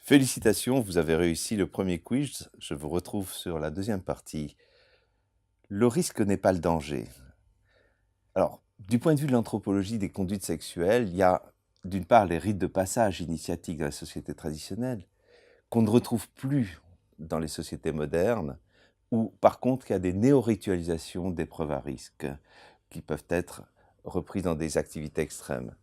Félicitations, vous avez réussi le premier quiz. Je vous retrouve sur la deuxième partie. Le risque n'est pas le danger. Alors, du point de vue de l'anthropologie des conduites sexuelles, il y a d'une part les rites de passage initiatiques dans la société traditionnelle, qu'on ne retrouve plus dans les sociétés modernes, ou par contre il y a des néo-ritualisations d'épreuves à risque qui peuvent être reprises dans des activités extrêmes.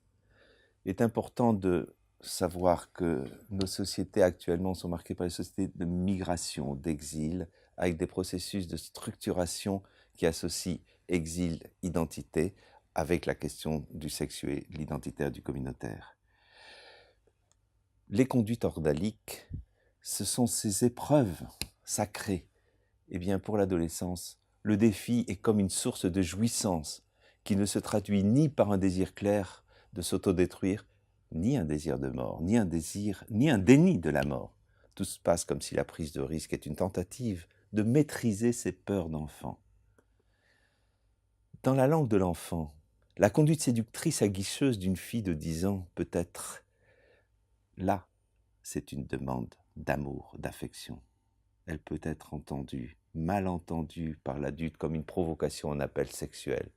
Il est important de savoir que nos sociétés actuellement sont marquées par les sociétés de migration, d'exil, avec des processus de structuration qui associent exil, identité, avec la question du sexué, l'identitaire, du communautaire. Les conduites ordaliques, ce sont ces épreuves sacrées. Eh bien, pour l'adolescence, le défi est comme une source de jouissance qui ne se traduit ni par un désir clair de s'autodétruire, ni un désir de mort, ni un déni de la mort. Tout se passe comme si la prise de risque est une tentative de maîtriser ses peurs d'enfant. Dans la langue de l'enfant, la conduite séductrice aguicheuse d'une fille de 10 ans peut être là, c'est une demande d'amour, d'affection. Elle peut être entendue, mal entendue par l'adulte comme une provocation en appel sexuel.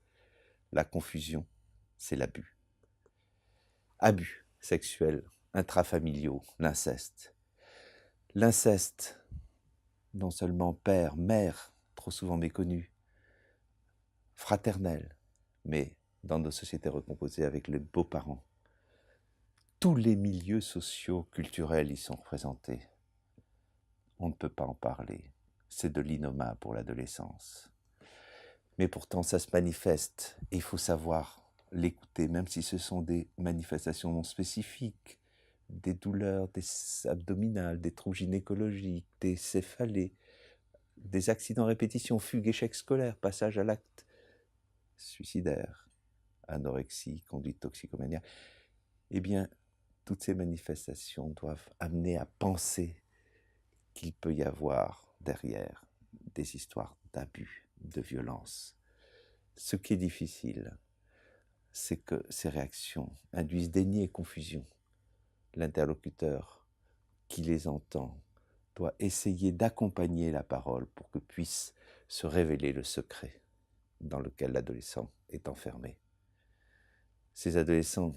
La confusion, c'est l'abus. Abus sexuels, intrafamiliaux, l'inceste. L'inceste, non seulement père, mère, trop souvent méconnu, fraternel, mais dans nos sociétés recomposées avec les beaux-parents. Tous les milieux sociaux, culturels y sont représentés. On ne peut pas en parler. C'est de l'innommable pour l'adolescence. Mais pourtant, ça se manifeste et il faut savoir l'écouter, même si ce sont des manifestations non spécifiques, des douleurs abdominales, des troubles gynécologiques, des céphalées, des accidents à répétition, fugue, échec scolaire, passage à l'acte suicidaire, anorexie, conduite toxicomaniaque. Eh bien, toutes ces manifestations doivent amener à penser qu'il peut y avoir derrière des histoires d'abus, de violence. Ce qui est difficile, c'est que ces réactions induisent déni et confusion. L'interlocuteur qui les entend doit essayer d'accompagner la parole pour que puisse se révéler le secret dans lequel l'adolescent est enfermé. Ces adolescents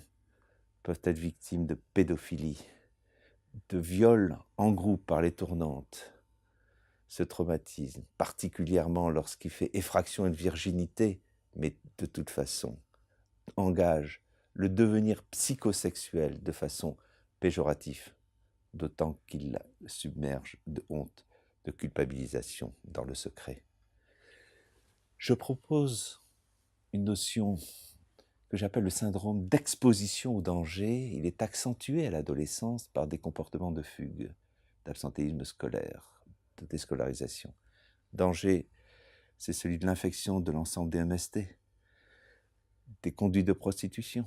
peuvent être victimes de pédophilie, de viols en groupe par les tournantes. Ce traumatisme, particulièrement lorsqu'il fait effraction de virginité, mais de toute façon, engage le devenir psychosexuel de façon péjorative, d'autant qu'il la submerge de honte, de culpabilisation dans le secret. Je propose une notion que j'appelle le syndrome d'exposition au danger. Il est accentué à l'adolescence par des comportements de fugue, d'absentéisme scolaire, de déscolarisation. Danger, c'est celui de l'infection de l'ensemble des MST, des conduites de prostitution,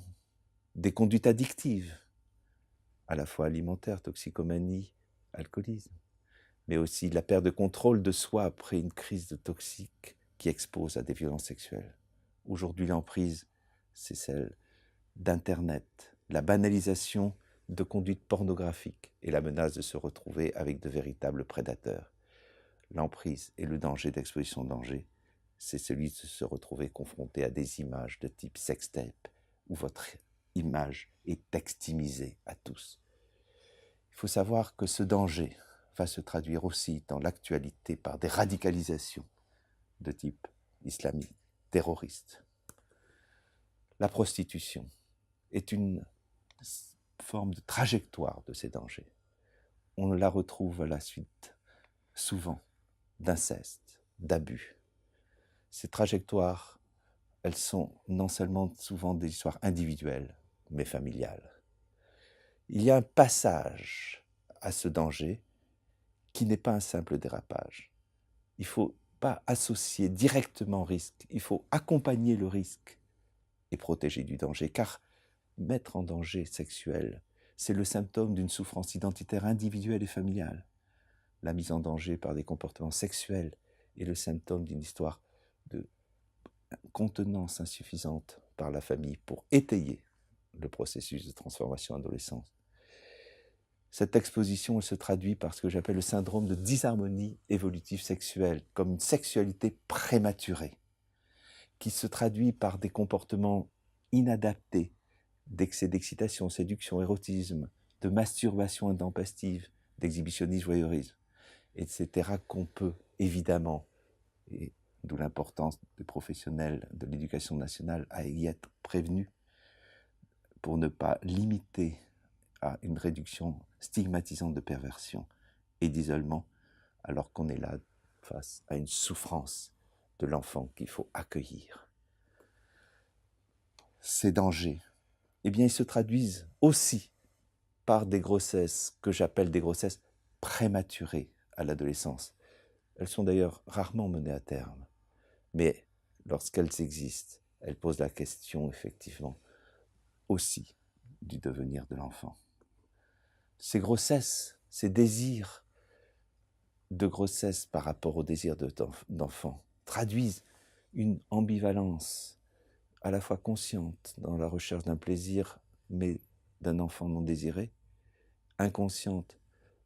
des conduites addictives, à la fois alimentaires, toxicomanie, alcoolisme, mais aussi la perte de contrôle de soi après une crise de toxique qui expose à des violences sexuelles. Aujourd'hui, l'emprise, c'est celle d'Internet, la banalisation de conduites pornographiques et la menace de se retrouver avec de véritables prédateurs. L'emprise et le danger d'exposition au danger, c'est celui de se retrouver confronté à des images de type sextape, où votre image est textimisée à tous. Il faut savoir que ce danger va se traduire aussi dans l'actualité par des radicalisations de type islamique, terroriste. La prostitution est une forme de trajectoire de ces dangers. On la retrouve à la suite, souvent, d'inceste, d'abus. Ces trajectoires, elles sont non seulement souvent des histoires individuelles, mais familiales. Il y a un passage à ce danger qui n'est pas un simple dérapage. Il ne faut pas associer directement risque, il faut accompagner le risque et protéger du danger, car mettre en danger sexuel, c'est le symptôme d'une souffrance identitaire individuelle et familiale. La mise en danger par des comportements sexuels est le symptôme d'une histoire de contenance insuffisante par la famille pour étayer le processus de transformation adolescente. Cette exposition, elle se traduit par ce que j'appelle le syndrome de disharmonie évolutive sexuelle, comme une sexualité prématurée, qui se traduit par des comportements inadaptés, d'excès d'excitation, séduction, érotisme, de masturbation intempestive, d'exhibitionnisme, voyeurisme, etc., qu'on peut évidemment, et d'où l'importance des professionnels de l'éducation nationale à y être prévenus pour ne pas limiter à une réduction stigmatisante de perversion et d'isolement, alors qu'on est là face à une souffrance de l'enfant qu'il faut accueillir. Ces dangers, eh bien, ils se traduisent aussi par des grossesses que j'appelle des grossesses prématurées à l'adolescence. Elles sont d'ailleurs rarement menées à terme, mais lorsqu'elles existent, elles posent la question effectivement aussi du devenir de l'enfant. Ces grossesses, ces désirs de grossesse par rapport au désir d'enfant traduisent une ambivalence à la fois consciente dans la recherche d'un plaisir, mais d'un enfant non désiré, inconsciente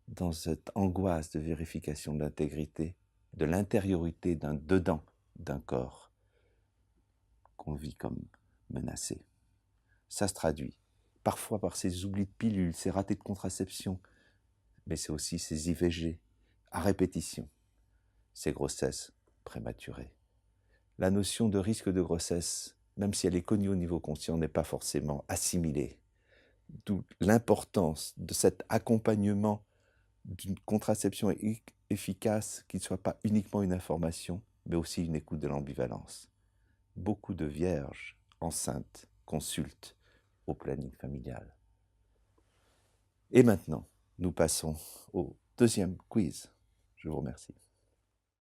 dans cette angoisse de vérification de l'intégrité, de l'intériorité d'un dedans d'un corps qu'on vit comme menacé. Ça se traduit parfois par ces oublis de pilules, ces ratés de contraception, mais c'est aussi ces IVG à répétition, ces grossesses prématurées. La notion de risque de grossesse, même si elle est connue au niveau conscient, n'est pas forcément assimilée. D'où l'importance de cet accompagnement d'une contraception efficace qui ne soit pas uniquement une information, mais aussi une écoute de l'ambivalence. Beaucoup de vierges enceintes consultent au planning familial. Et maintenant, nous passons au deuxième quiz. Je vous remercie.